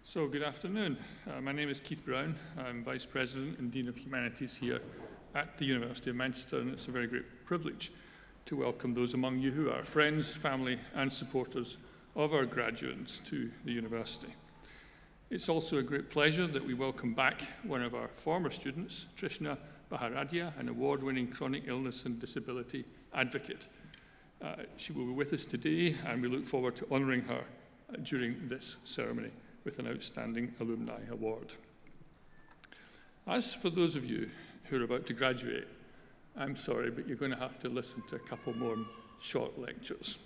So good afternoon. My name is Keith Brown. I'm Vice President and Dean of Humanities here at the University of Manchester, and it's a very great privilege to welcome those among you who are friends, family, and supporters of our graduates to the university. It's also a great pleasure that we welcome back one of our former students, Trishna Baharadia, an award-winning chronic illness and disability advocate. She will be with us today, and we look forward to honouring her during this ceremony with an Outstanding Alumni Award. As for those of you who are about to graduate, I'm sorry, but you're going to have to listen to a couple more short lectures.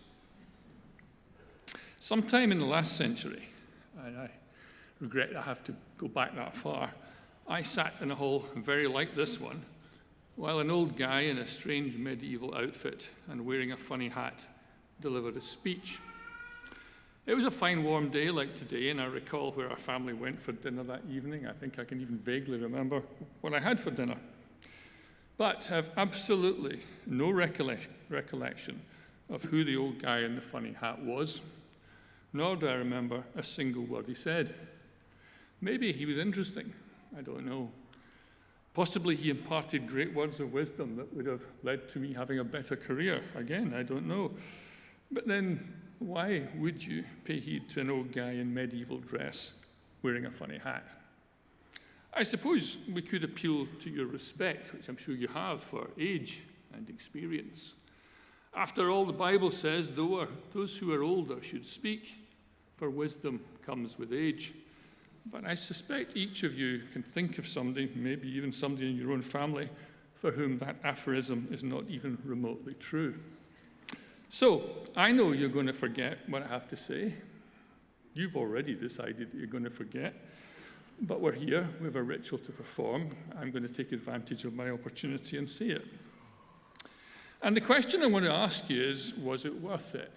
Sometime in the last century, and I regret I have to go back that far, I sat in a hall very like this one, while an old guy in a strange medieval outfit and wearing a funny hat delivered a speech. It was a fine warm day like today, and I recall where our family went for dinner that evening. I think I can even vaguely remember what I had for dinner. But I have absolutely no recollection of who the old guy in the funny hat was, nor do I remember a single word he said. Maybe he was interesting, I don't know. Possibly he imparted great words of wisdom that would have led to me having a better career. Again, I don't know. But then, why would you pay heed to an old guy in medieval dress wearing a funny hat? I suppose we could appeal to your respect, which I'm sure you have, for age and experience. After all, the Bible says, those who are older should speak, for wisdom comes with age. But I suspect each of you can think of somebody, maybe even somebody in your own family, for whom that aphorism is not even remotely true. So, I know you're going to forget what I have to say. You've already decided that you're going to forget. But we're here, we have a ritual to perform. I'm going to take advantage of my opportunity and say it. And the question I want to ask you is, was it worth it?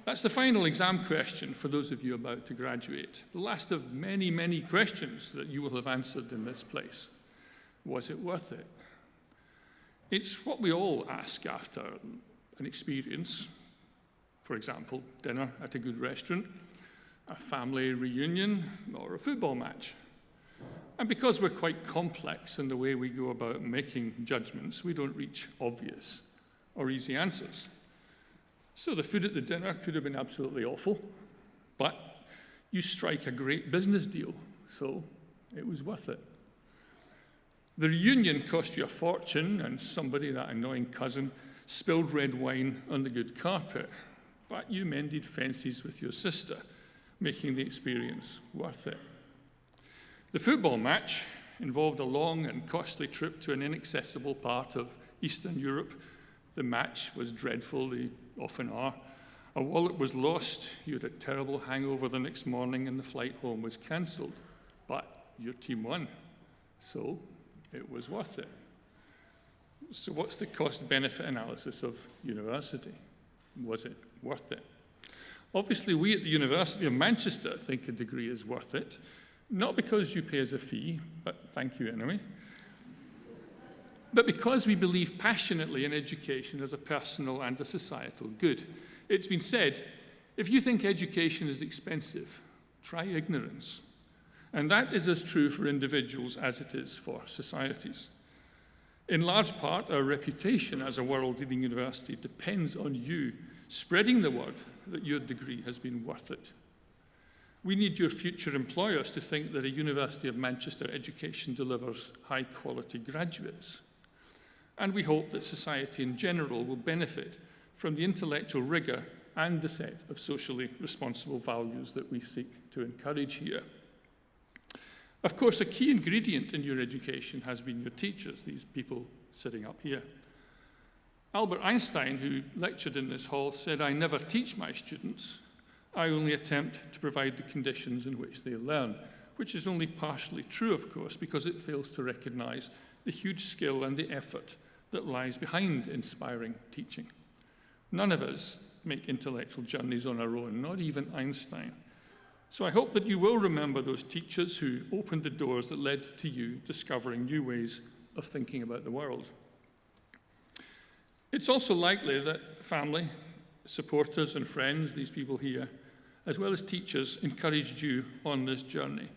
That's the final exam question for those of you about to graduate. The last of many, many questions that you will have answered in this place. Was it worth it? It's what we all ask after an experience, for example, dinner at a good restaurant, a family reunion, or a football match. And because we're quite complex in the way we go about making judgments, we don't reach obvious or easy answers. So the food at the dinner could have been absolutely awful, but you strike a great business deal, so it was worth it. The reunion cost you a fortune, and somebody, that annoying cousin, spilled red wine on the good carpet, but you mended fences with your sister, making the experience worth it. The football match involved a long and costly trip to an inaccessible part of Eastern Europe. The match was dreadful, they often are. A wallet was lost, you had a terrible hangover the next morning, and the flight home was cancelled. But your team won, so it was worth it. So what's the cost-benefit analysis of university? Was it worth it? Obviously, we at the University of Manchester think a degree is worth it, not because you pay us a fee, but thank you anyway, but because we believe passionately in education as a personal and a societal good. It's been said, if you think education is expensive, try ignorance. And that is as true for individuals as it is for societies. In large part, our reputation as a world-leading university depends on you spreading the word that your degree has been worth it. We need your future employers to think that a University of Manchester education delivers high-quality graduates. And we hope that society in general will benefit from the intellectual rigour and the set of socially responsible values that we seek to encourage here. Of course, a key ingredient in your education has been your teachers, these people sitting up here. Albert Einstein, who lectured in this hall, said, "I never teach my students. I only attempt to provide the conditions in which they learn," which is only partially true, of course, because it fails to recognise the huge skill and the effort that lies behind inspiring teaching. None of us make intellectual journeys on our own, not even Einstein. So I hope that you will remember those teachers who opened the doors that led to you discovering new ways of thinking about the world. It's also likely that family, supporters and friends, these people here, as well as teachers, encouraged you on this journey,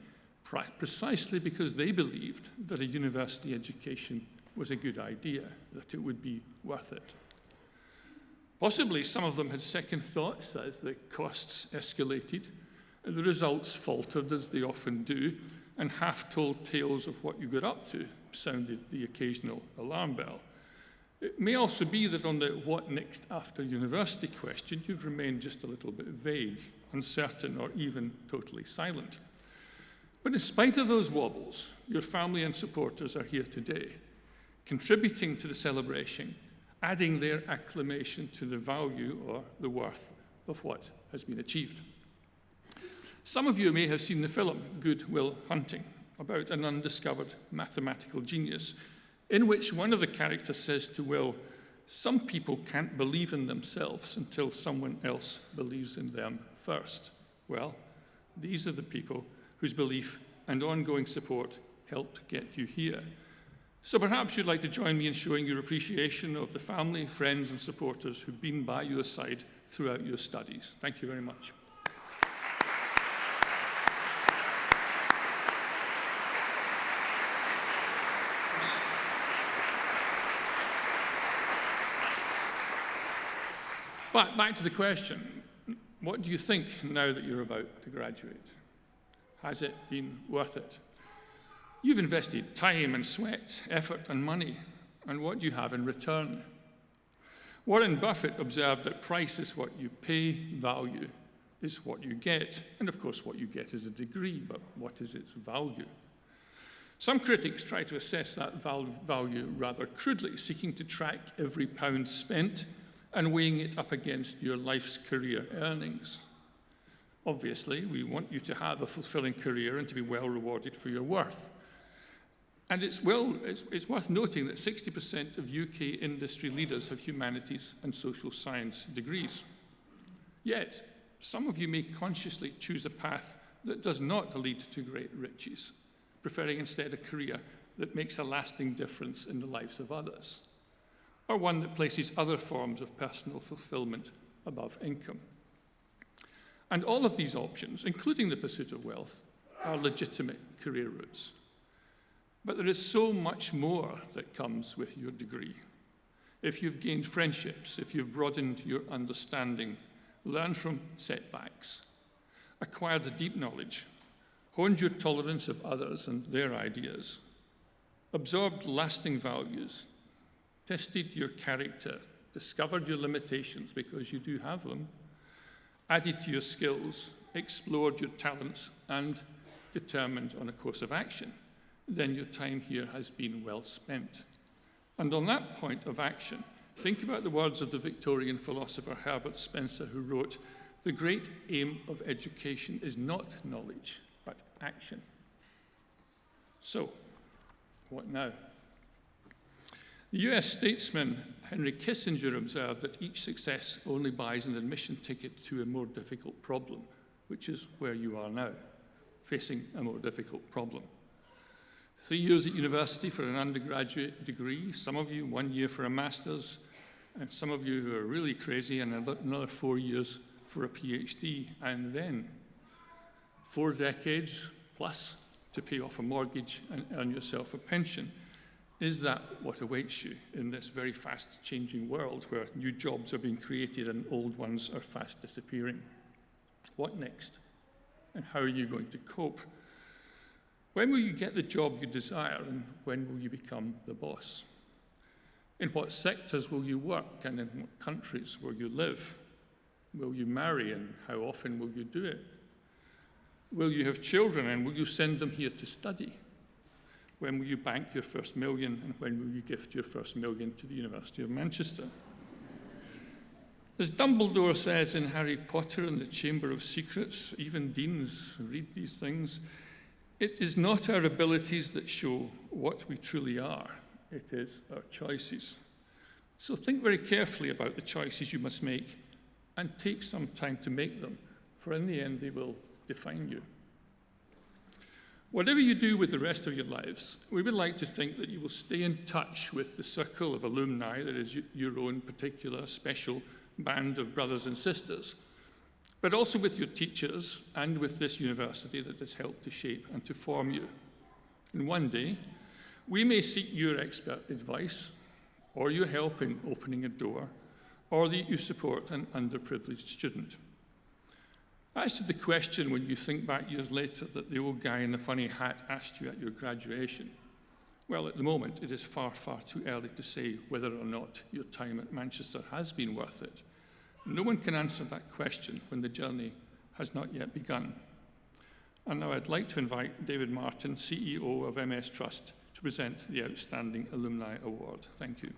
precisely because they believed that a university education was a good idea, that it would be worth it. Possibly some of them had second thoughts as the costs escalated, and the results faltered as they often do, and half-told tales of what you got up to sounded the occasional alarm bell. It may also be that on the what next after university question, you've remained just a little bit vague, uncertain, or even totally silent. But in spite of those wobbles, your family and supporters are here today, contributing to the celebration, adding their acclamation to the value or the worth of what has been achieved. Some of you may have seen the film Good Will Hunting, about an undiscovered mathematical genius, in which one of the characters says to Will, "Some people can't believe in themselves until someone else believes in them first." Well, these are the people whose belief and ongoing support helped get you here. So perhaps you'd like to join me in showing your appreciation of the family, friends, and supporters who've been by your side throughout your studies. Thank you very much. But back to the question, what do you think now that you're about to graduate? Has it been worth it? You've invested time and sweat, effort and money, and what do you have in return? Warren Buffett observed that price is what you pay, value is what you get, and of course what you get is a degree, but what is its value? Some critics try to assess that value rather crudely, seeking to track every pound spent and weighing it up against your life's career earnings. Obviously, we want you to have a fulfilling career and to be well rewarded for your worth. And it's worth noting that 60% of UK industry leaders have humanities and social science degrees. Yet, some of you may consciously choose a path that does not lead to great riches, preferring instead a career that makes a lasting difference in the lives of others, or one that places other forms of personal fulfillment above income. And all of these options, including the pursuit of wealth, are legitimate career routes. But there is so much more that comes with your degree. If you've gained friendships, if you've broadened your understanding, learned from setbacks, acquired a deep knowledge, honed your tolerance of others and their ideas, absorbed lasting values, tested your character, discovered your limitations because you do have them, added to your skills, explored your talents, and determined on a course of action, then your time here has been well spent. And on that point of action, think about the words of the Victorian philosopher Herbert Spencer, who wrote, "The great aim of education is not knowledge, but action." So, what now? The US statesman Henry Kissinger observed that each success only buys an admission ticket to a more difficult problem, which is where you are now, facing a more difficult problem. 3 years at university for an undergraduate degree, some of you 1 year for a master's, and some of you who are really crazy, and another 4 years for a PhD, and then 4 decades plus to pay off a mortgage and earn yourself a pension. Is that what awaits you in this very fast-changing world where new jobs are being created and old ones are fast disappearing? What next? And how are you going to cope? When will you get the job you desire, and when will you become the boss? In what sectors will you work, and in what countries will you live? Will you marry, and how often will you do it? Will you have children, and will you send them here to study? When will you bank your first million, and when will you gift your first million to the University of Manchester? As Dumbledore says in Harry Potter and the Chamber of Secrets, even deans read these things, it is not our abilities that show what we truly are, it is our choices. So think very carefully about the choices you must make and take some time to make them, for in the end they will define you. Whatever you do with the rest of your lives, we would like to think that you will stay in touch with the circle of alumni that is your own particular special band of brothers and sisters. but also with your teachers and with this university that has helped to shape and to form you. And one day, we may seek your expert advice, or your help in opening a door, or that you support an underprivileged student. As to the question when you think back years later that the old guy in the funny hat asked you at your graduation, well, at the moment, it is far, far too early to say whether or not your time at Manchester has been worth it. No one can answer that question when the journey has not yet begun. And now I'd like to invite David Martin, CEO of MS Trust, to present the Outstanding Alumni Award. Thank you.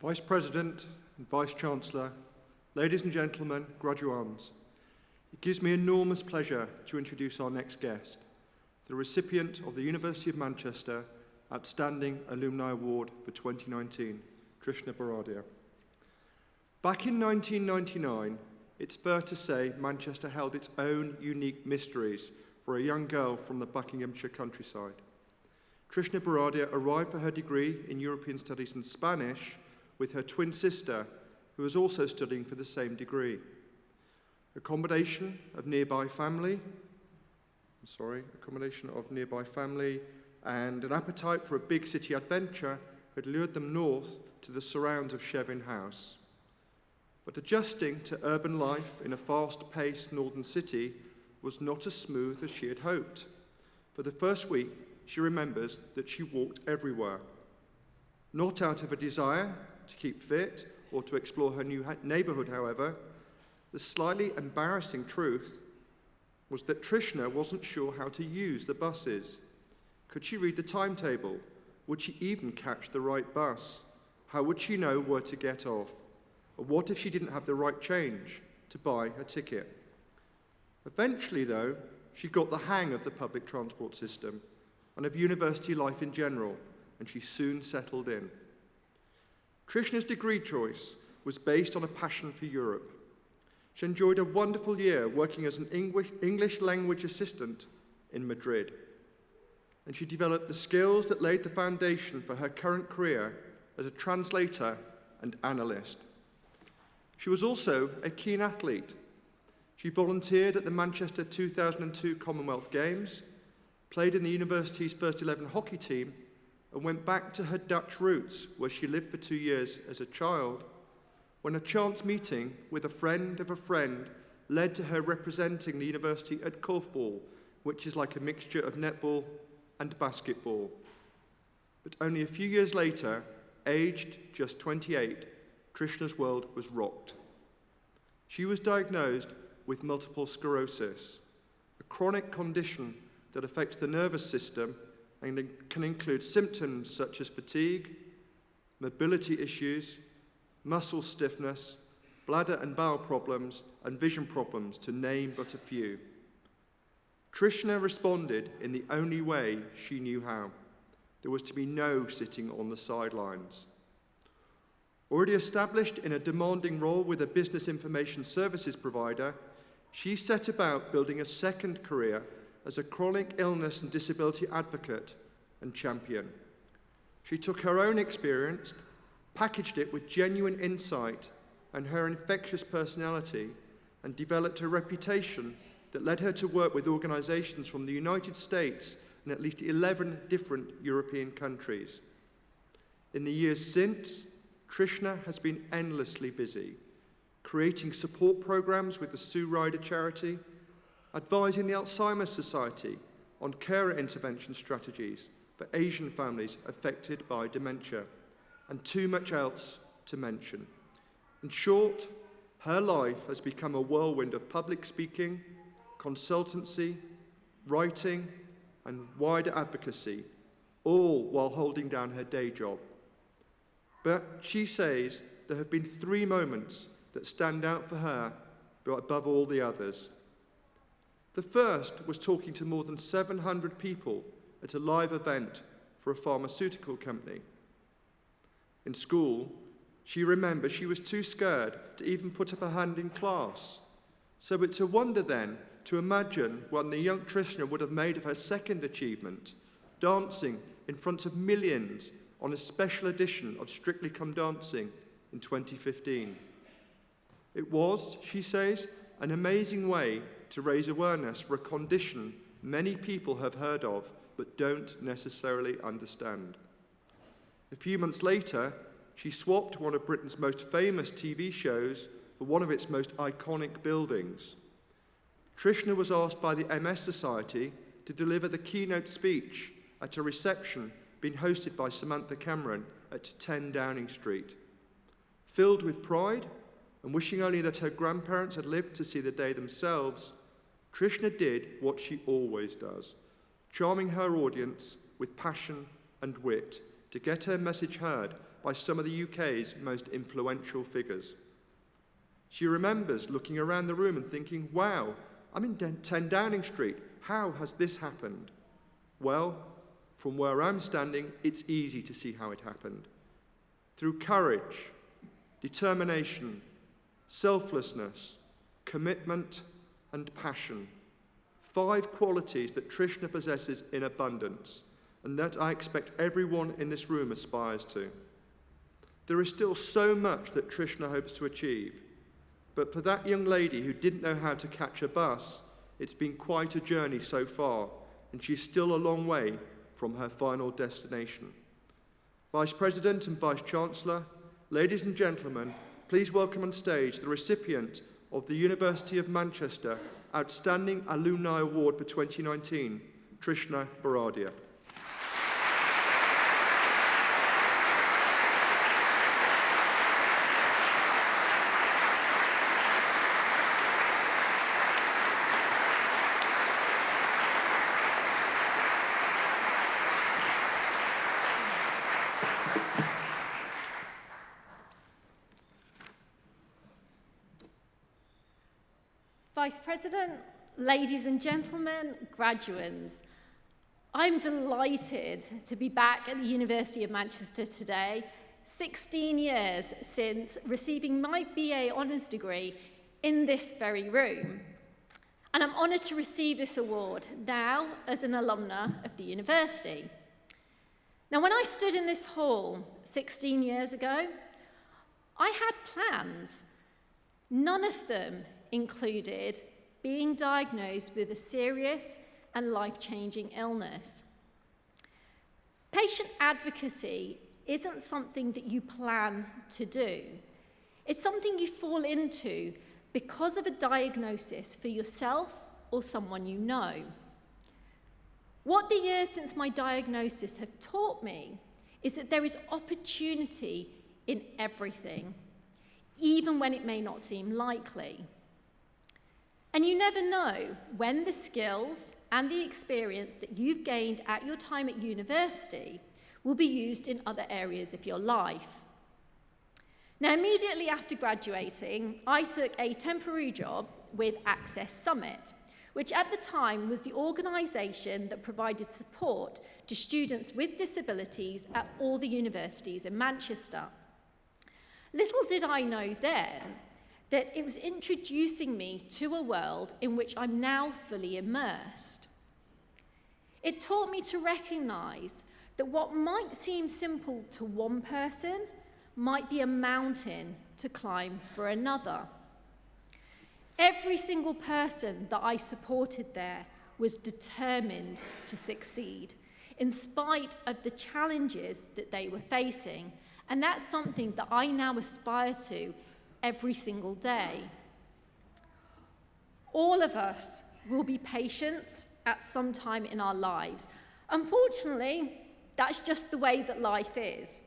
Vice President and Vice Chancellor, ladies and gentlemen, graduands, it gives me enormous pleasure to introduce our next guest, the recipient of the University of Manchester Outstanding Alumni Award for 2019, Trishna Baradia. Back in 1999, it's fair to say Manchester held its own unique mysteries for a young girl from the Buckinghamshire countryside. Trishna Baradia arrived for her degree in European Studies and Spanish with her twin sister, who was also studying for the same degree. A combination of nearby family and an appetite for a big city adventure had lured them north to the surrounds of Shevin House. But adjusting to urban life in a fast-paced northern city was not as smooth as she had hoped. For the first week, she remembers that she walked everywhere. Not out of a desire to keep fit or to explore her new neighbourhood, however, the slightly embarrassing truth was that Trishna wasn't sure how to use the buses. Could she read the timetable? Would she even catch the right bus? How would she know where to get off? Or what if she didn't have the right change to buy a ticket? Eventually, though, she got the hang of the public transport system and of university life in general, and she soon settled in. Trishna's degree choice was based on a passion for Europe. She enjoyed a wonderful year working as an English language assistant in Madrid, and she developed the skills that laid the foundation for her current career as a translator and analyst. She was also a keen athlete. She volunteered at the Manchester 2002 Commonwealth Games, played in the university's first 11 hockey team, and went back to her Dutch roots, where she lived for 2 years as a child, when a chance meeting with a friend of a friend led to her representing the university at korfball, which is like a mixture of netball and basketball. But only a few years later, aged just 28, Trishna's world was rocked. She was diagnosed with multiple sclerosis, a chronic condition that affects the nervous system and can include symptoms such as fatigue, mobility issues, muscle stiffness, bladder and bowel problems, and vision problems, to name but a few. Trishna responded in the only way she knew how. There was to be no sitting on the sidelines. Already established in a demanding role with a business information services provider, she set about building a second career as a chronic illness and disability advocate and champion. She took her own experience, packaged it with genuine insight and her infectious personality, and developed a reputation that led her to work with organizations from the United States and at least 11 different European countries. In the years since, Trishna has been endlessly busy, creating support programs with the Sue Ryder charity, advising the Alzheimer's Society on carer intervention strategies for Asian families affected by dementia, and too much else to mention. In short, her life has become a whirlwind of public speaking, consultancy, writing, and wider advocacy, all while holding down her day job. But she says there have been 3 moments that stand out for her above all the others. The first was talking to more than 700 people at a live event for a pharmaceutical company. In school, she remembers she was too scared to even put up her hand in class. So it's a wonder then to imagine when the young Trishna would have made of her second achievement, dancing in front of millions on a special edition of Strictly Come Dancing in 2015. It was, she says, an amazing way to raise awareness for a condition many people have heard of but don't necessarily understand. A few months later, she swapped one of Britain's most famous TV shows for one of its most iconic buildings. Trishna was asked by the MS Society to deliver the keynote speech at a reception being hosted by Samantha Cameron at 10 Downing Street. Filled with pride and wishing only that her grandparents had lived to see the day themselves, Trishna did what she always does, charming her audience with passion and wit to get her message heard by some of the UK's most influential figures. She remembers looking around the room and thinking, wow, I'm in 10 Downing Street. How has this happened? Well, from where I'm standing, it's easy to see how it happened. Through courage, determination, selflessness, commitment, and passion. 5 qualities that Trishna possesses in abundance, and that I expect everyone in this room aspires to. There is still so much that Trishna hopes to achieve, but for that young lady who didn't know how to catch a bus, it's been quite a journey so far, and she's still a long way from her final destination. Vice President and Vice Chancellor, ladies and gentlemen, please welcome on stage the recipient of the University of Manchester Outstanding Alumni Award for 2019, Trishna Baradia. Vice President, ladies and gentlemen, graduands, I'm delighted to be back at the University of Manchester today, 16 years since receiving my BA Honours degree in this very room. And I'm honoured to receive this award now as an alumna of the university. Now, when I stood in this hall 16 years ago, I had plans. None of them included being diagnosed with a serious and life-changing illness. Patient advocacy isn't something that you plan to do. It's something you fall into because of a diagnosis for yourself or someone you know. What the years since my diagnosis have taught me is that there is opportunity in everything, even when it may not seem likely. And you never know when the skills and the experience that you've gained at your time at university will be used in other areas of your life. Now, immediately after graduating, I took a temporary job with Access Summit, which at the time was the organisation that provided support to students with disabilities at all the universities in Manchester. Little did I know then that it was introducing me to a world in which I'm now fully immersed. It taught me to recognise that what might seem simple to one person might be a mountain to climb for another. Every single person that I supported there was determined to succeed, in spite of the challenges that they were facing, and that's something that I now aspire to every single day. All of us will be patients at some time in our lives. Unfortunately, that's just the way that life is.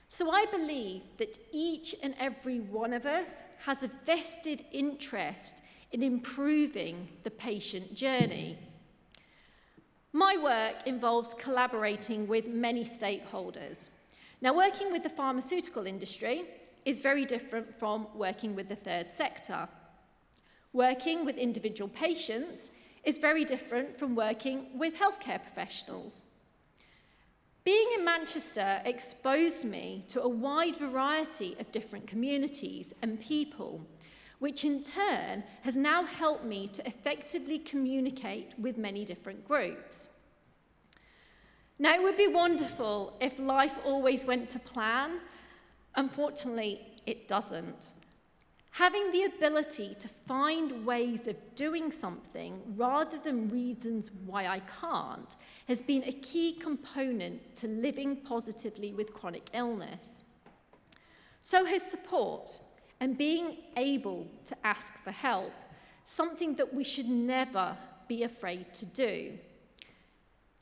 So I believe that each and every one of us has a vested interest in improving the patient journey. My work involves collaborating with many stakeholders. Now, working with the pharmaceutical industry is very different from working with the third sector. Working with individual patients is very different from working with healthcare professionals. Being in Manchester exposed me to a wide variety of different communities and people, which in turn has now helped me to effectively communicate with many different groups. Now, it would be wonderful if life always went to plan. Unfortunately, it doesn't. Having the ability to find ways of doing something rather than reasons why I can't has been a key component to living positively with chronic illness. So has support and being able to ask for help, something that we should never be afraid to do.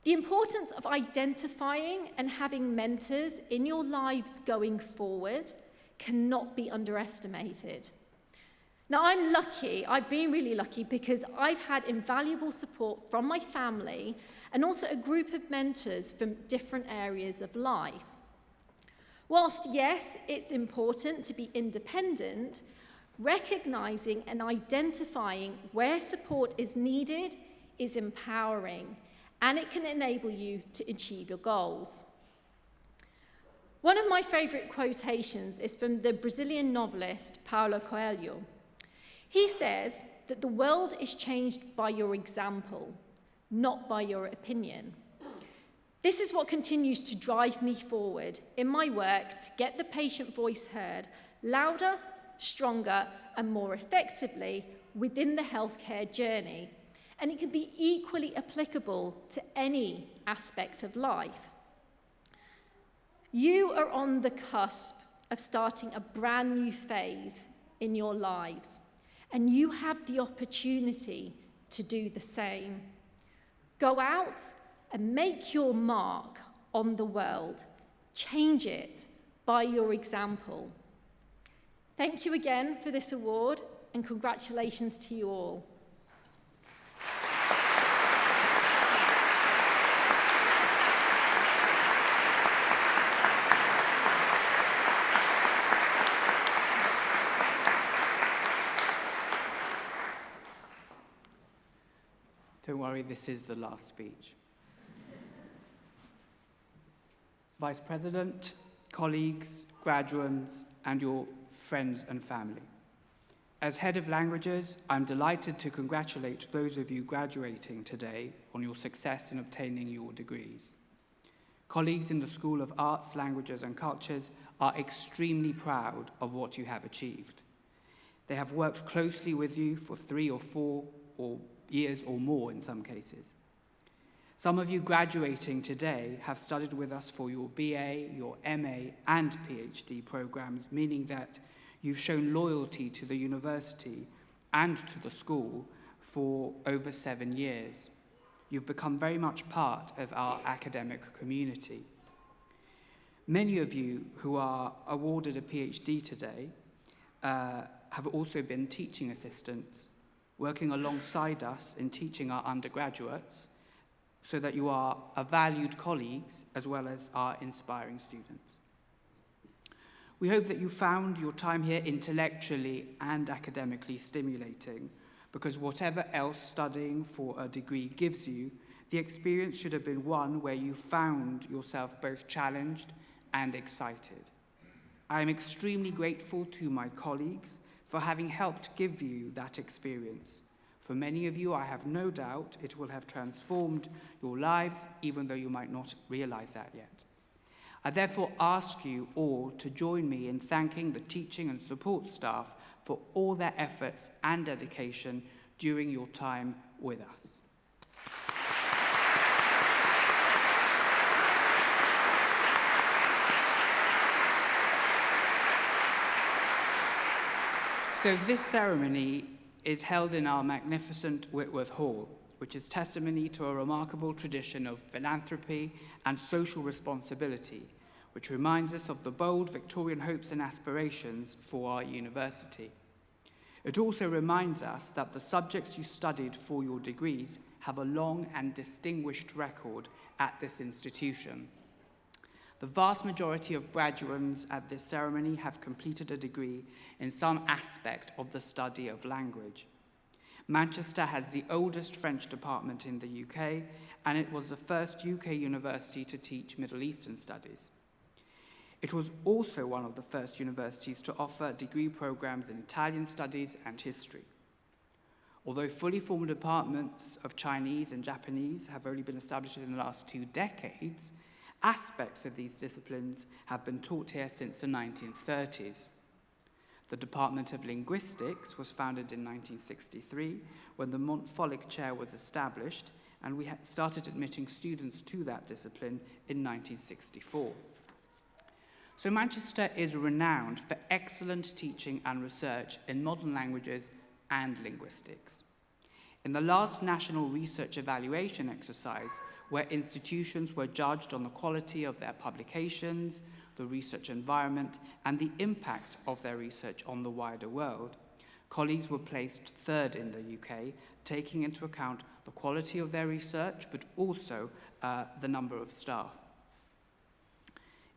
The importance of identifying and having mentors in your lives going forward cannot be underestimated. Now, I'm lucky, I've been really lucky because I've had invaluable support from my family and also a group of mentors from different areas of life. Whilst, yes, it's important to be independent, recognizing and identifying where support is needed is empowering, and it can enable you to achieve your goals. One of my favorite quotations is from the Brazilian novelist Paulo Coelho. He says that the world is changed by your example, not by your opinion. This is what continues to drive me forward in my work to get the patient voice heard louder, stronger, and more effectively within the healthcare journey. And it can be equally applicable to any aspect of life. You are on the cusp of starting a brand new phase in your lives, and you have the opportunity to do the same. Go out and make your mark on the world. Change it by your example. Thank you again for this award, and congratulations to you all. Don't worry, this is the last speech. Vice President, colleagues, graduates, and your friends and family. As Head of Languages, I'm delighted to congratulate those of you graduating today on your success in obtaining your degrees. Colleagues in the School of Arts, Languages and Cultures are extremely proud of what you have achieved. They have worked closely with you for 3 or 4 years or more in some cases. Some of you graduating today have studied with us for your BA, your MA, and PhD programs, meaning that you've shown loyalty to the university and to the school for over 7 years. You've become very much part of our academic community. Many of you who are awarded a PhD today have also been teaching assistants, working alongside us in teaching our undergraduates, so that you are a valued colleagues as well as our inspiring students. We hope that you found your time here intellectually and academically stimulating, because whatever else studying for a degree gives you, the experience should have been one where you found yourself both challenged and excited. I am extremely grateful to my colleagues for having helped give you that experience. For many of you, I have no doubt it will have transformed your lives, even though you might not realize that yet. I therefore ask you all to join me in thanking the teaching and support staff for all their efforts and dedication during your time with us. So this ceremony is held in our magnificent Whitworth Hall, which is testimony to a remarkable tradition of philanthropy and social responsibility, which reminds us of the bold Victorian hopes and aspirations for our university. It also reminds us that the subjects you studied for your degrees have a long and distinguished record at this institution. The vast majority of graduates at this ceremony have completed a degree in some aspect of the study of language. Manchester has the oldest French department in the UK, and it was the first UK university to teach Middle Eastern studies. It was also one of the first universities to offer degree programs in Italian studies and history. Although fully formed departments of Chinese and Japanese have only been established in the last 2 decades, aspects of these disciplines have been taught here since the 1930s. The Department of Linguistics was founded in 1963 when the Montfolic Chair was established, and we had started admitting students to that discipline in 1964. So Manchester is renowned for excellent teaching and research in modern languages and linguistics. In the last national research evaluation exercise, where institutions were judged on the quality of their publications, the research environment, and the impact of their research on the wider world, colleagues were placed 3rd in the UK, taking into account the quality of their research, but also the number of staff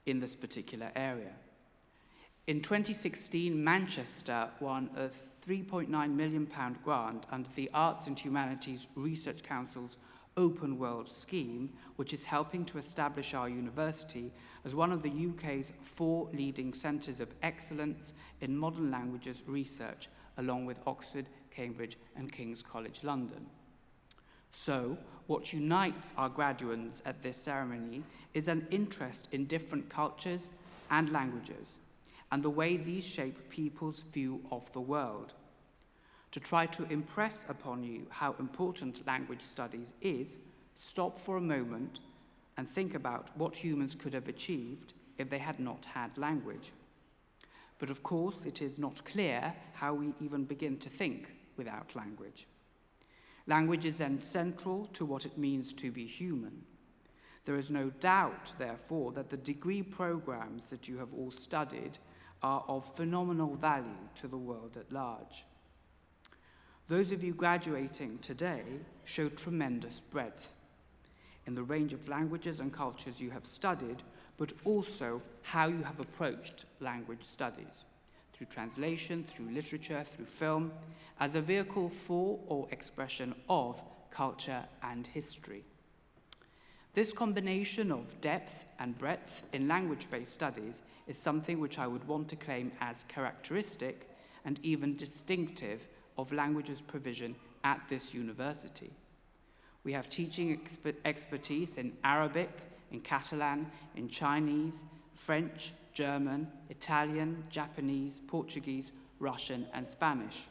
in this particular area. In 2016, Manchester won a £3.9 million grant under the Arts and Humanities Research Council's Open World scheme, which is helping to establish our university as one of the UK's 4 leading centres of excellence in modern languages research, along with Oxford, Cambridge and King's College London. So, what unites our graduates at this ceremony is an interest in different cultures and languages, and the way these shape people's view of the world. To try to impress upon you how important language studies is, stop for a moment and think about what humans could have achieved if they had not had language. But of course, it is not clear how we even begin to think without language. Language is then central to what it means to be human. There is no doubt, therefore, that the degree programs that you have all studied are of phenomenal value to the world at large. Those of you graduating today show tremendous breadth in the range of languages and cultures you have studied, but also how you have approached language studies, through translation, through literature, through film, as a vehicle for or expression of culture and history. This combination of depth and breadth in language-based studies is something which I would want to claim as characteristic and even distinctive of languages provision at this university. We have teaching expertise in Arabic, in Catalan, in Chinese, French, German, Italian, Japanese, Portuguese, Russian, and Spanish.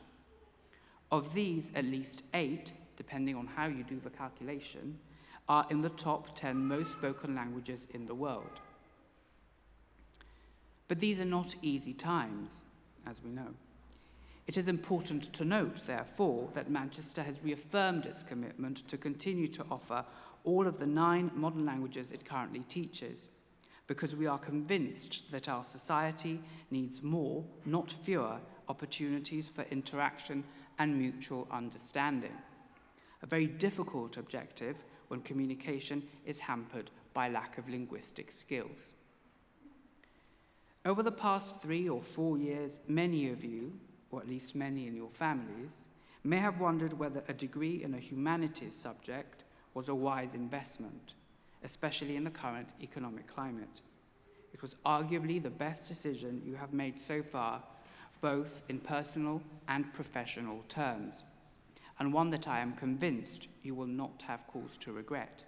Of these, at least 8, depending on how you do the calculation, are in the top 10 most spoken languages in the world. But these are not easy times, as we know. It is important to note, therefore, that Manchester has reaffirmed its commitment to continue to offer all of the 9 modern languages it currently teaches, because we are convinced that our society needs more, not fewer, opportunities for interaction and mutual understanding. A very difficult objective when communication is hampered by lack of linguistic skills. Over the past 3 or 4 years, many of you, or at least many in your families, may have wondered whether a degree in a humanities subject was a wise investment, especially in the current economic climate. It was arguably the best decision you have made so far, both in personal and professional terms, and one that I am convinced you will not have cause to regret.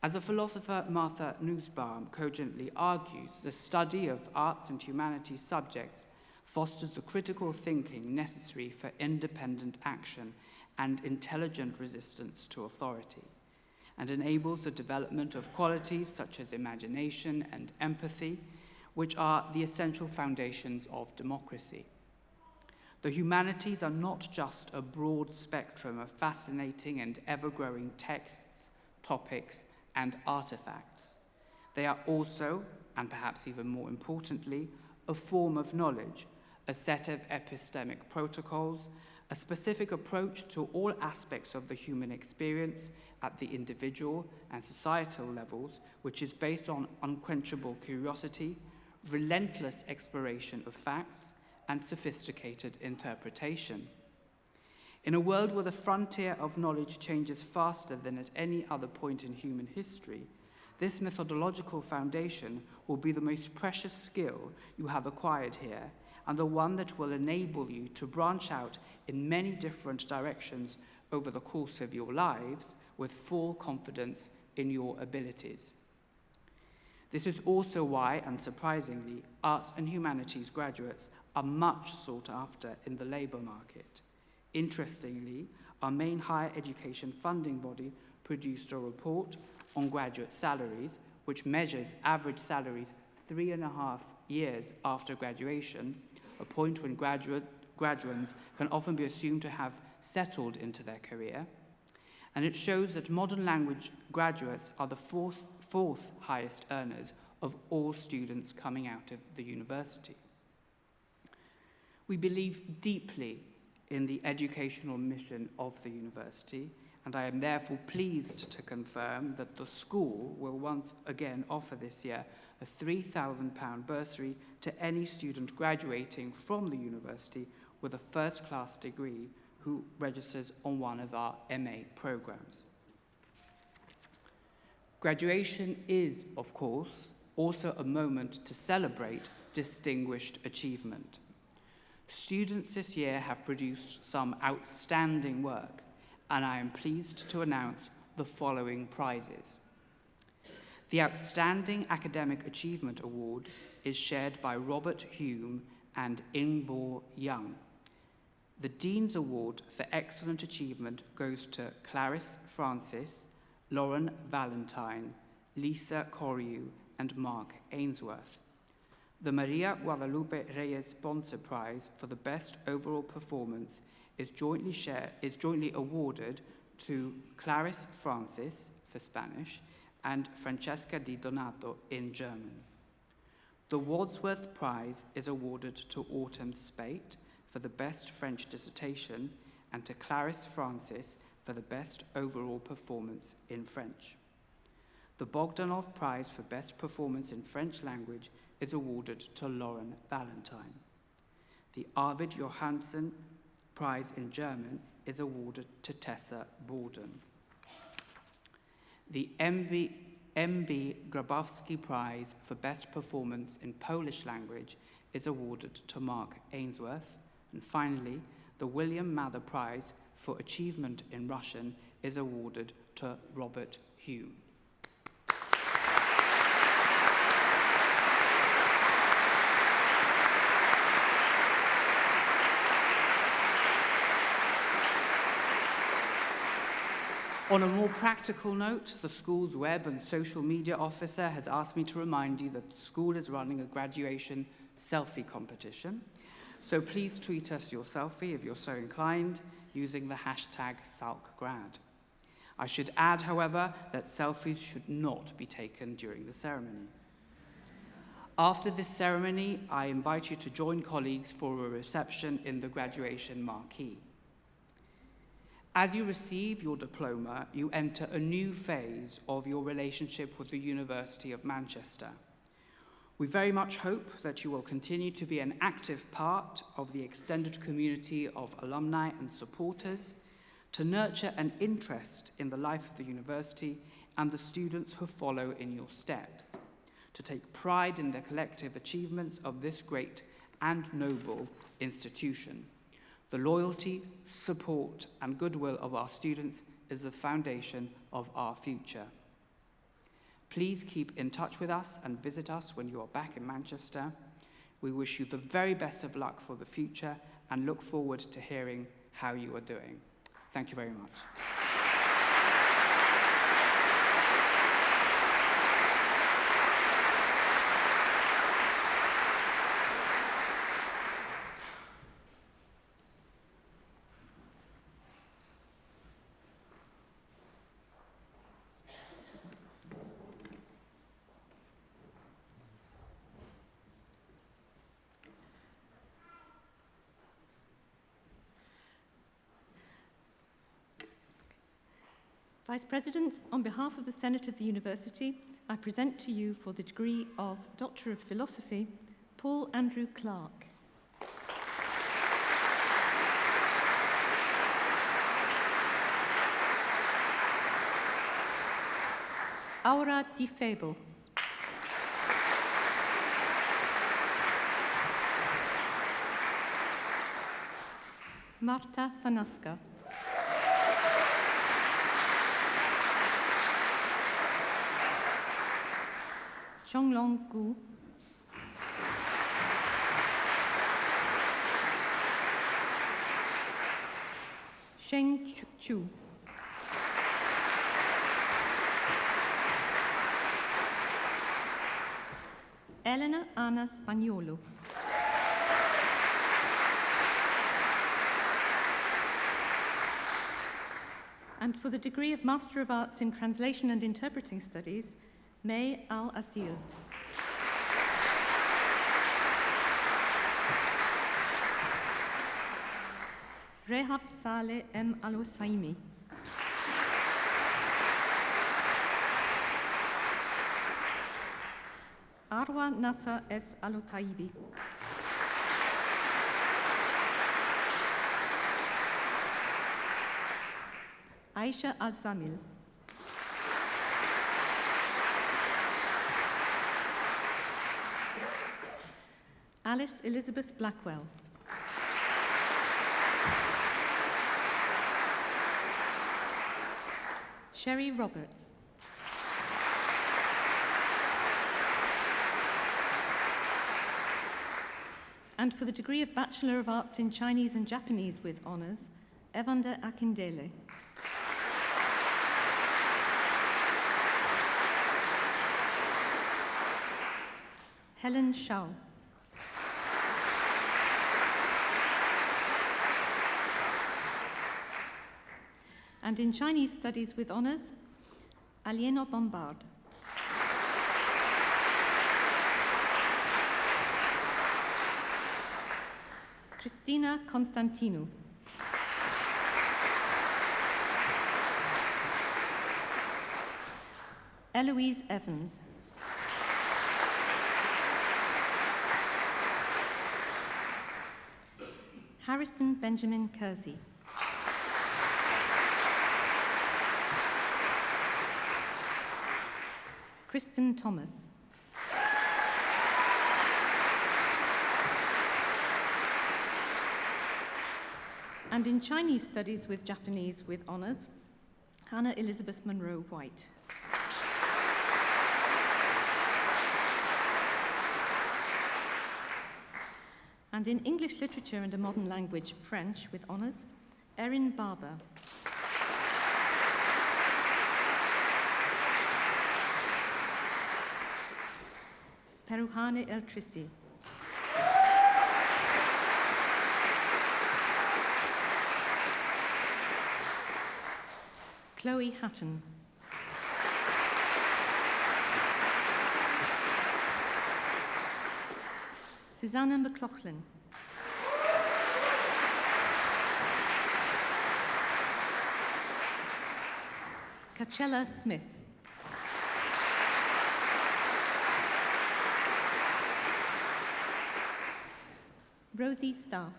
As the philosopher Martha Nussbaum cogently argues, the study of arts and humanities subjects fosters the critical thinking necessary for independent action and intelligent resistance to authority, and enables the development of qualities such as imagination and empathy, which are the essential foundations of democracy. The humanities are not just a broad spectrum of fascinating and ever-growing texts, topics, and artifacts. They are also, and perhaps even more importantly, a form of knowledge, a set of epistemic protocols, a specific approach to all aspects of the human experience at the individual and societal levels, which is based on unquenchable curiosity, relentless exploration of facts, and sophisticated interpretation. In a world where the frontier of knowledge changes faster than at any other point in human history, This methodological foundation will be the most precious skill you have acquired here, and the one that will enable you to branch out in many different directions over the course of your lives with full confidence in your abilities. This is also why, unsurprisingly, arts and humanities graduates are much sought after in the labour market. Interestingly, our main higher education funding body produced a report on graduate salaries, which measures average salaries 3.5 years after graduation, a point when graduates can often be assumed to have settled into their career. And it shows that modern language graduates are the fourth highest earners of all students coming out of the university. We believe deeply in the educational mission of the university, and I am therefore pleased to confirm that the school will once again offer this year a £3,000 bursary to any student graduating from the university with a first-class degree who registers on one of our MA programs. Graduation is, of course, also a moment to celebrate distinguished achievement. Students this year have produced some outstanding work, and I am pleased to announce the following prizes. The Outstanding Academic Achievement Award is shared by Robert Hume and Ingbo Young. The Dean's Award for Excellent Achievement goes to Clarice Francis, Lauren Valentine, Lisa Coriu, and Mark Ainsworth. The Maria Guadalupe Reyes Sponsor Prize for the Best Overall Performance is jointly awarded to Clarice Francis for Spanish and Francesca Di Donato in German. The Wadsworth Prize is awarded to Autumn Spate for the Best French Dissertation and to Clarice Francis for the Best Overall Performance in French. The Bogdanov Prize for Best Performance in French Language is awarded to Lauren Valentine. The Arvid Johansson Prize in German is awarded to Tessa Borden. The MB Grabowski Prize for Best Performance in Polish Language is awarded to Mark Ainsworth. And finally, the William Mather Prize for Achievement in Russian is awarded to Robert Hume. On a more practical note, the school's web and social media officer has asked me to remind you that the school is running a graduation selfie competition. So please tweet us your selfie if you're so inclined using the hashtag #SalkGrad. I should add, however, that selfies should not be taken during the ceremony. After this ceremony, I invite you to join colleagues for a reception in the graduation marquee. As you receive your diploma, you enter a new phase of your relationship with the University of Manchester. We very much hope that you will continue to be an active part of the extended community of alumni and supporters, to nurture an interest in the life of the university and the students who follow in your steps, to take pride in the collective achievements of this great and noble institution. The loyalty, support, and goodwill of our students is the foundation of our future. Please keep in touch with us and visit us when you are back in Manchester. We wish you the very best of luck for the future and look forward to hearing how you are doing. Thank you very much. Vice President, on behalf of the Senate of the University, I present to you for the degree of Doctor of Philosophy, Paul Andrew Clark. Aura Di Febo. Marta Fanaska. Chonglong Gu. Sheng Chu. Elena Ana Spagnolo. And for the degree of Master of Arts in Translation and Interpreting Studies, May Al-Asil. Rehab Saleh M. Al-Husaymi. Arwa Nasa S. Al-Otaibi. Aisha Al-Zamil. Alice Elizabeth Blackwell. Sherry Roberts. And for the degree of Bachelor of Arts in Chinese and Japanese with honours, Evander Akindele. Helen Shao. And in Chinese Studies with honours, Alieno Bombard. Christina Constantinou. Eloise Evans. Harrison Benjamin Kersey. Kristen Thomas. And in Chinese Studies with Japanese with honours, Hannah Elizabeth Monroe White. And in English Literature and a Modern Language, French with honours, Erin Barber. Peruhane El-Trisi. Chloe Hatton. Susanna McLaughlin. Kachella Smith. Rosie Staff.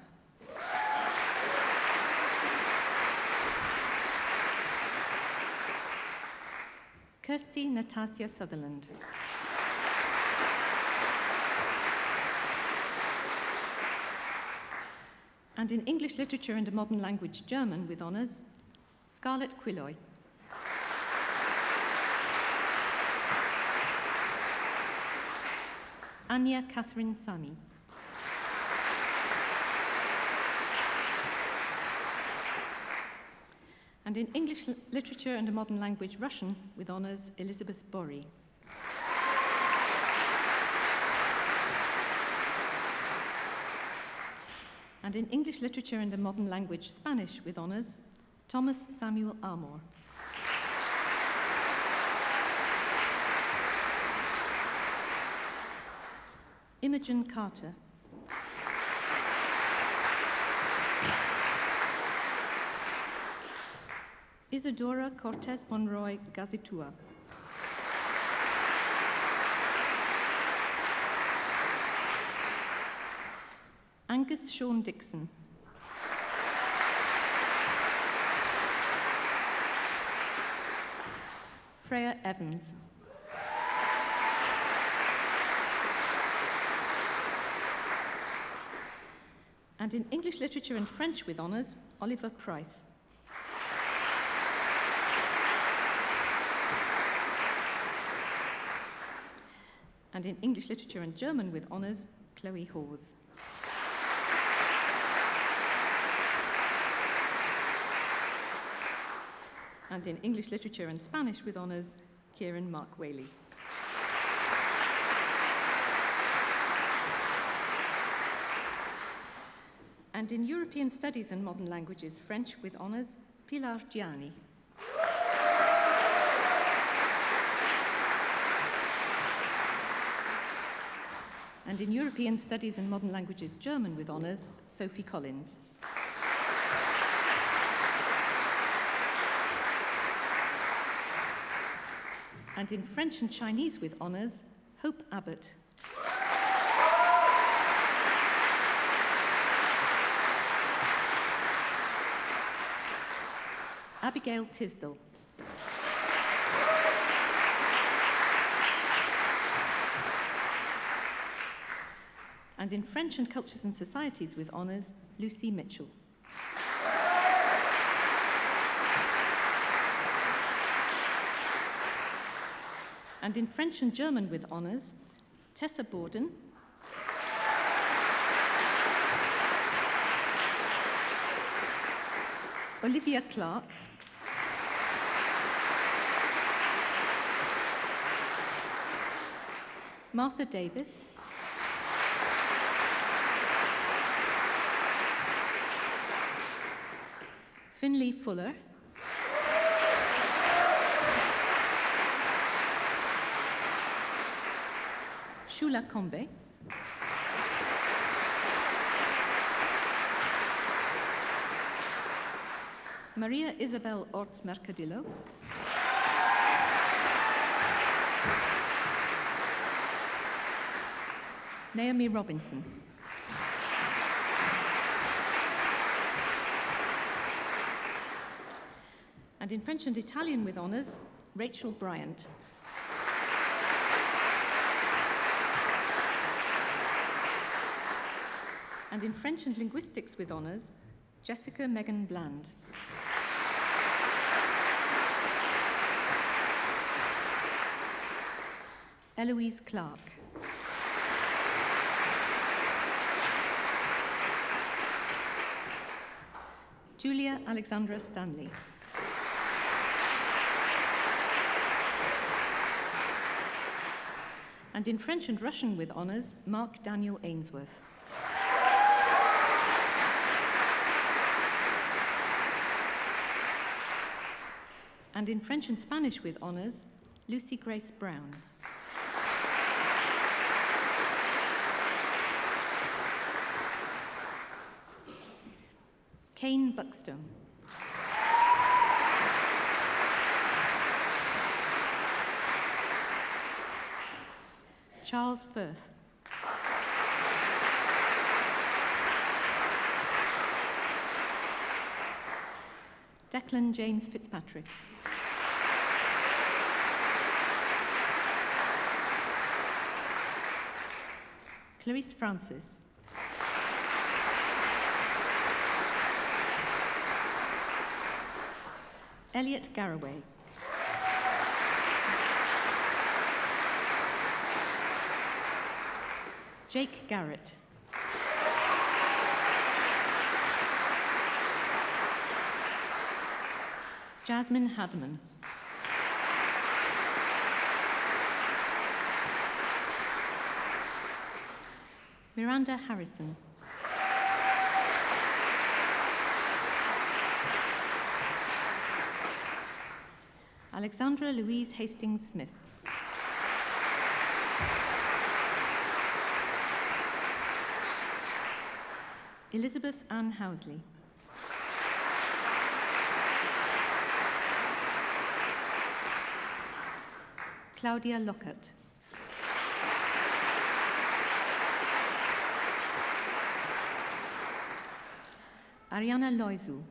Kirsty Natasha Sutherland. And in English Literature and a Modern Language, German with honours, Scarlett Quilloy. Anya Catherine Sami. And in English Literature and a Modern Language, Russian with honours, Elizabeth Borry. And in English Literature and a Modern Language, Spanish with honours, Thomas Samuel Armour. Imogen Carter. Isadora Cortez Monroy Gazitua. Angus Sean Dixon. Freya Evans. And in English Literature and French with honours, Oliver Price. And in English Literature and German with honours, Chloe Hawes. And in English Literature and Spanish with honours, Kieran Mark Whaley. And in European Studies and Modern Languages, French with honours, Pilar Gianni. And in European Studies and Modern Languages, German with honours, Sophie Collins. And in French and Chinese with honours, Hope Abbott. Abigail Tisdall. And in French and Cultures and Societies with honours, Lucy Mitchell. And in French and German with honours, Tessa Borden, Olivia Clark, Martha Davis, Finlay Fuller, Shula Kombe, Maria Isabel Orts Mercadillo, Naomi Robinson, and in French and Italian with honours, Rachel Bryant. And in French and Linguistics with honours, Jessica Megan Bland. Eloise Clark. Julia Alexandra Stanley. And in French and Russian with honours, Mark Daniel Ainsworth. And in French and Spanish with honours, Lucy Grace Brown. Kane Buckstone. Charles Firth. Declan James Fitzpatrick. Clarice Francis. Elliot Garraway. Jake Garrett. Jasmine Hadman. Miranda Harrison. Alexandra Louise Hastings Smith. Elizabeth Ann Housley. Claudia Lockhart. Ariana Loizu.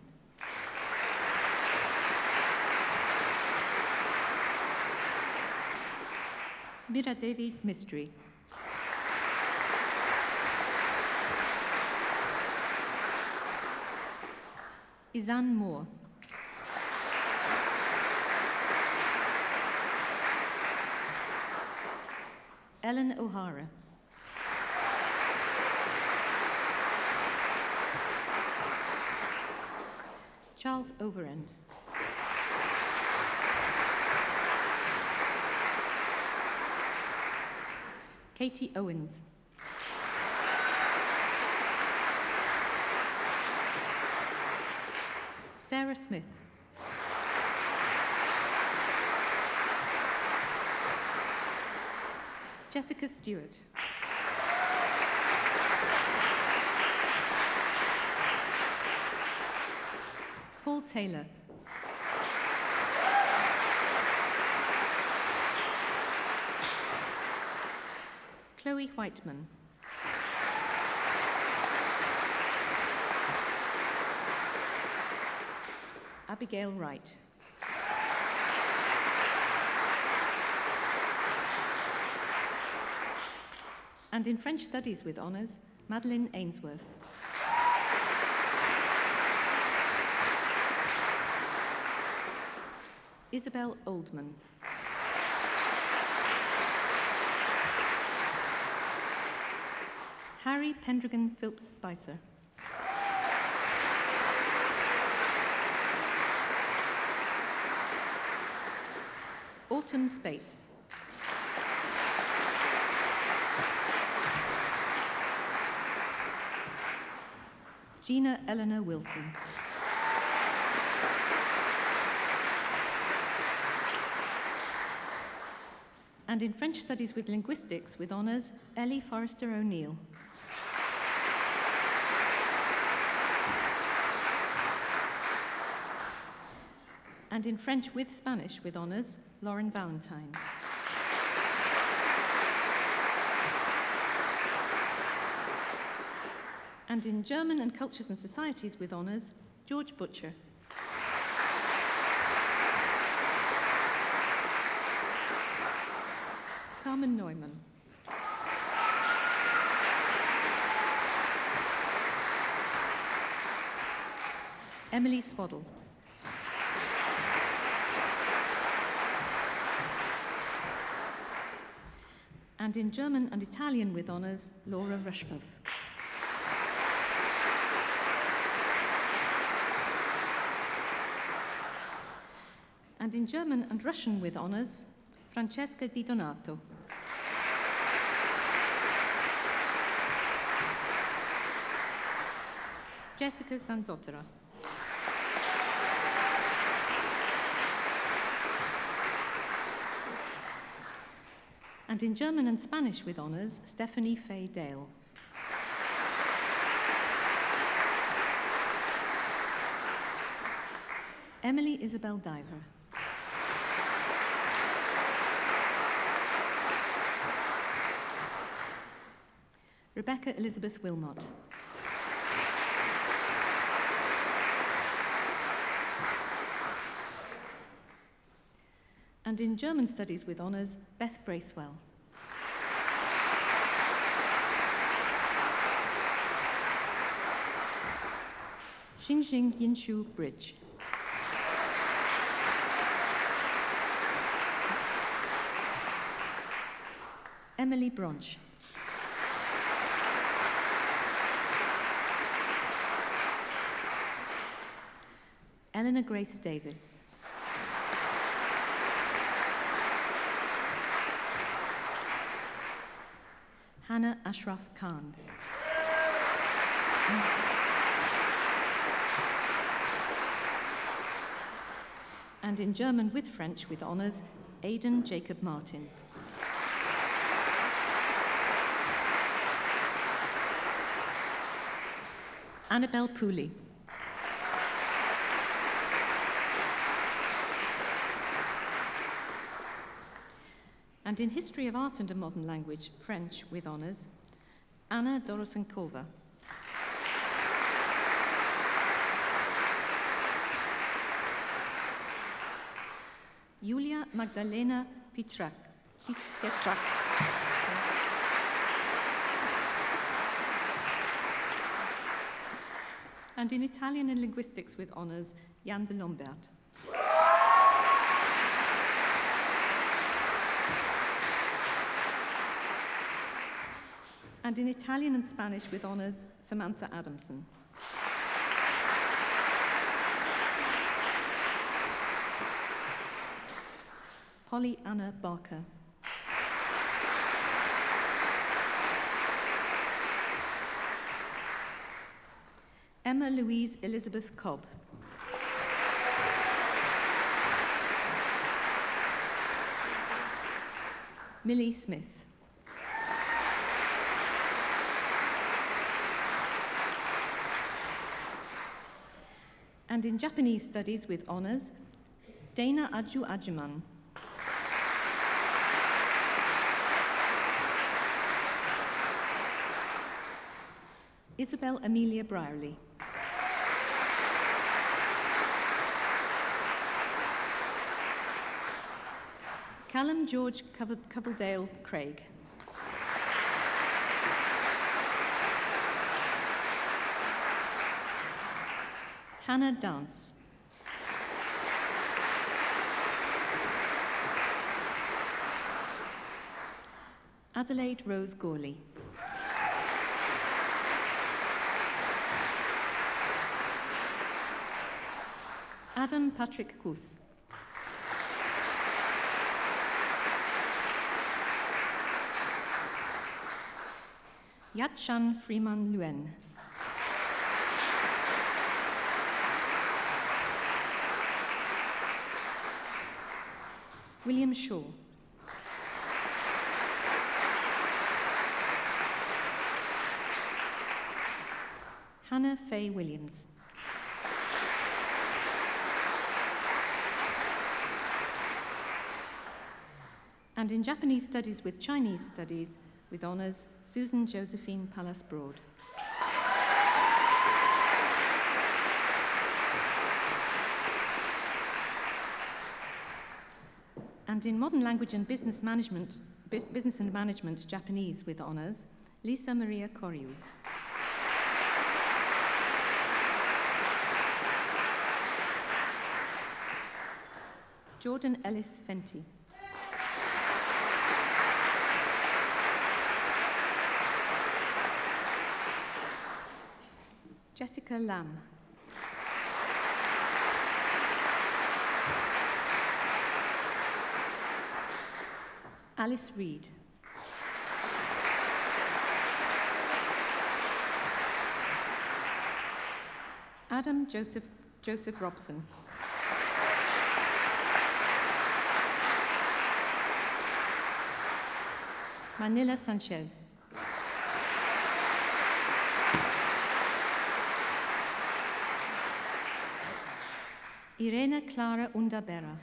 Mira Devi Mystery. Izan Moore. Ellen O'Hara. Charles Overend. Katie Owens. Sarah Smith. Jessica Stewart. Paul Taylor. Chloe Whiteman. Abigail Wright. And in French Studies with Honours, Madeleine Ainsworth. Isabel Oldman. Harry Pendragon Philps Spicer. Autumn Spate. Gina Eleanor Wilson. And in French Studies with Linguistics with Honours, Ellie Forrester O'Neill. And in French with Spanish with Honours, Lauren Valentine. And in German and Cultures and Societies with Honours, George Butcher. Carmen Neumann. Emily Swaddle. And in German and Italian with Honours, Laura Rushforth. And in German and Russian with Honours, Francesca Di Donato. Jessica Sanzotera. And in German and Spanish with Honours, Stephanie Faye Dale. Emily Isabel Diver. Rebecca Elizabeth Wilmot. And in German Studies with Honours, Beth Bracewell. Xingjing Yinshu Bridge. Emily Bronch. Eleanor Grace Davis. Hannah Ashraf Khan. And in German with French with Honours, Aidan Jacob Martin. Annabelle Pooley. And in History of Art and a Modern Language, French with Honours, Anna Dorosenkova. Julia Magdalena Petrak. And in Italian and Linguistics with honours, Jan de Lombard. And in Italian and Spanish with honours, Samantha Adamson. Polly Anna Barker. Emma Louise Elizabeth Cobb. Millie Smith. And in Japanese Studies with honours, Dana Aju Ajuman. Isabel Amelia Brierley. Callum George Coverdale Craig. Hannah Dance. Adelaide Rose Gorley. Adam Patrick Kuss. Yat-Chan Freeman Luen. William Shaw. Hannah Faye Williams. And in Japanese Studies with Chinese Studies, with honours, Susan Josephine Pallas Broad. And in Modern Language and Business Management, Business and Management Japanese with honours, Lisa Maria Koryu. Jordan Ellis Fenty. Jessica Lamb. Alice Reed. Adam Joseph Robson. Manila Sanchez. Irene Clara Undabera.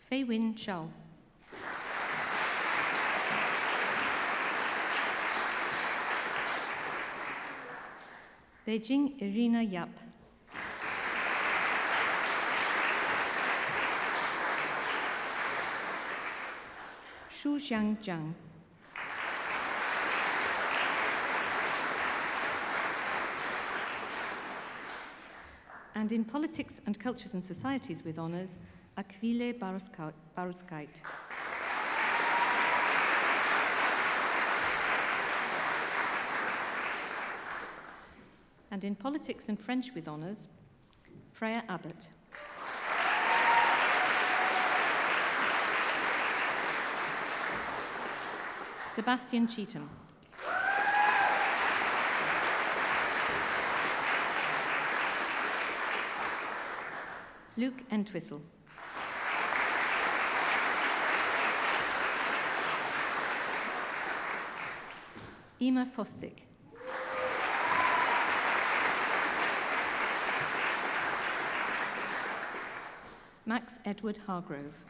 Fei Win Chow. Beijing Irina Yap. Shu Xiangjiang. And in Politics and Cultures and Societies with honours, Aquile Baruskait. And in Politics and French with honours, Freya Abbott. Sebastian Cheetham. Luke Entwistle. Ema Fostick. Max Edward Hargrove.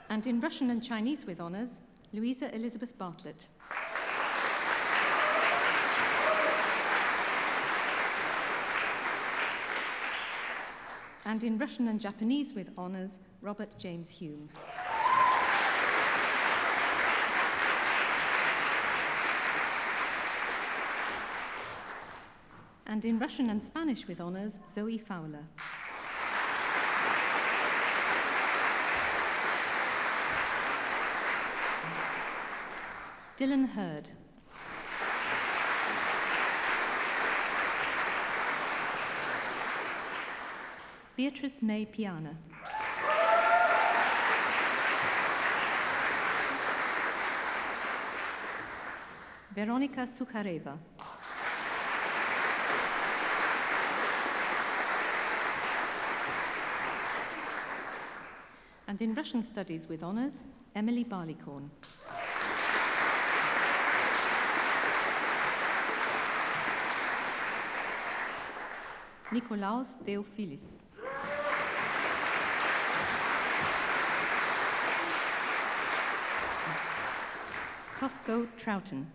And in Russian and Chinese with honours, Louisa Elizabeth Bartlett. And in Russian and Japanese with honours, Robert James Hume. And in Russian and Spanish with honours, Zoe Fowler. Dylan Hurd. Beatrice May Piana. Veronika Sukhareva. And in Russian Studies with honours, Emily Barleycorn. Nikolaos Theophilis. Tosco Troughton.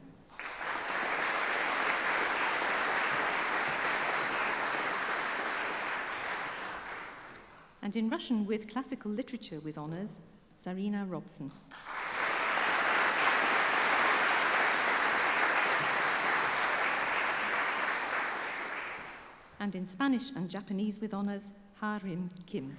And in Russian with Classical Literature with honours, Zarina Robson. And in Spanish and Japanese with honours, Ha-Rim Kim.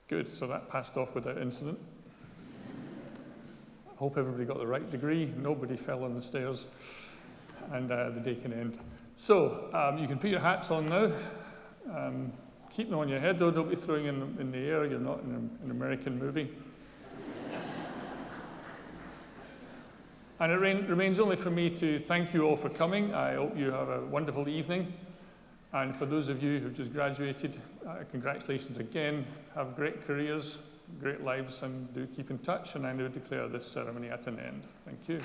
Good, so that passed off without incident. I hope everybody got the right degree, nobody fell on the stairs, and the day can end. So, you can put your hats on now. Keep them on your head though, don't be throwing them in the air, you're not in an American movie. And it remains only for me to thank you all for coming. I hope you have a wonderful evening. And for those of you who've just graduated, congratulations again. Have great careers, great lives, and do keep in touch. And I now declare this ceremony at an end. Thank you.